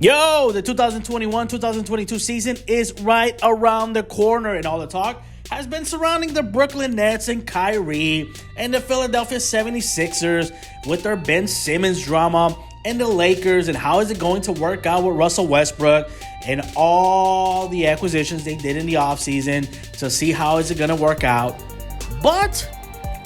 Yo, the 2021-2022 season is right around the corner, and all the talk has been surrounding the Brooklyn Nets and Kyrie and the Philadelphia 76ers with their Ben Simmons drama and the Lakers and how is it going to work out with Russell Westbrook and all the acquisitions they did in the offseason to see how is it going to work out. But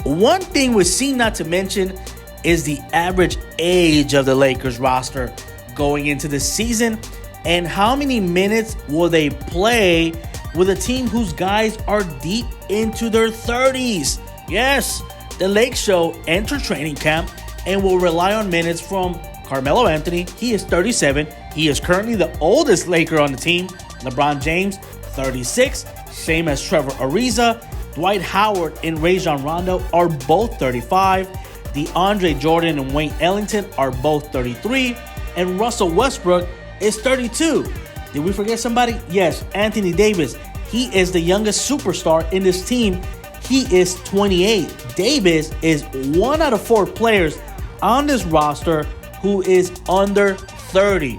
one thing we've seen not to mention is the average age of the Lakers roster going into the season and how many minutes will they play with a team whose guys are deep into their 30s. Yes, the Lake Show entered training camp and will rely on minutes from Carmelo Anthony. He is 37. He is currently the oldest Laker on the team. LeBron James, 36, same as Trevor Ariza. Dwight Howard and Rajon Rondo are both 35. DeAndre Jordan and Wayne Ellington are both 33. And Russell Westbrook is 32. Did we forget somebody? Yes, Anthony Davis. He is the youngest superstar in this team. He is 28. Davis is one out of four players on this roster who is under 30.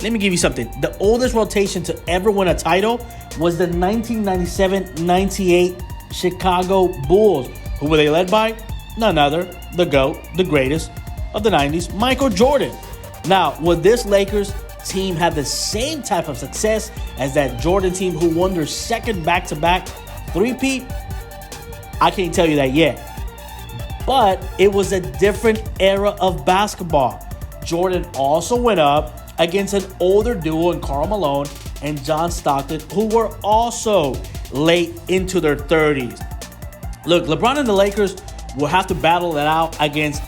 Let me give you something. The oldest rotation to ever win a title was the 1997-98 Chicago Bulls. Who were they led by? None other, the GOAT, the greatest of the 90s, Michael Jordan. Now, would this Lakers team have the same type of success as that Jordan team who won their second back-to-back three-peat? I can't tell you that yet. But it was a different era of basketball. Jordan also went up against an older duo in Karl Malone and John Stockton, who were also late into their 30s. Look, LeBron and the Lakers will have to battle it out against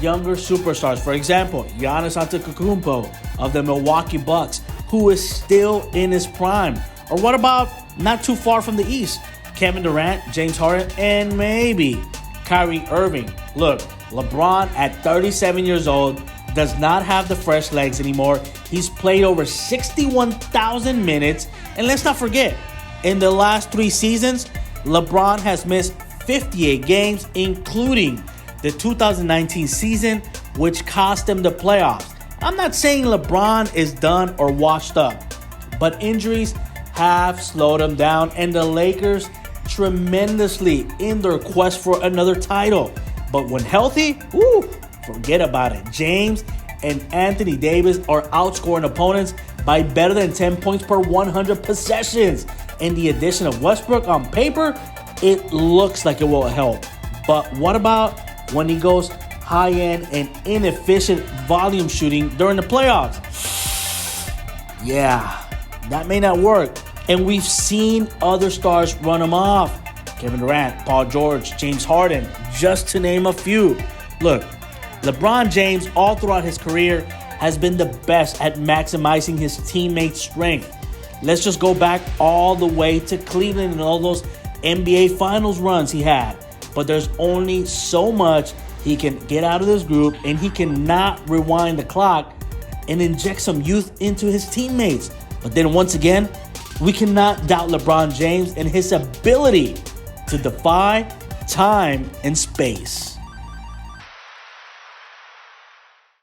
younger superstars. For example, Giannis Antetokounmpo of the Milwaukee Bucks, who is still in his prime. Or what about not too far from the East, Kevin Durant, James Harden, and maybe Kyrie Irving. Look, LeBron at 37 years old does not have the fresh legs anymore. He's played over 61,000 minutes. And let's not forget, in the last 3 seasons, LeBron has missed 58 games, including the 2019 season, which cost him the playoffs. I'm not saying LeBron is done or washed up, but injuries have slowed him down, and the Lakers tremendously in their quest for another title. But when healthy, forget about it. James and Anthony Davis are outscoring opponents by better than 10 points per 100 possessions. And the addition of Westbrook on paper, it looks like it will help. But what about when he goes high-end and inefficient volume shooting during the playoffs? Yeah, that may not work. And we've seen other stars run him off. Kevin Durant, Paul George, James Harden, just to name a few. Look, LeBron James all throughout his career has been the best at maximizing his teammates' strength. Let's just go back all the way to Cleveland and all those NBA Finals runs he had. But there's only so much he can get out of this group, and he cannot rewind the clock and inject some youth into his teammates. But then once again, we cannot doubt LeBron James and his ability to defy time and space.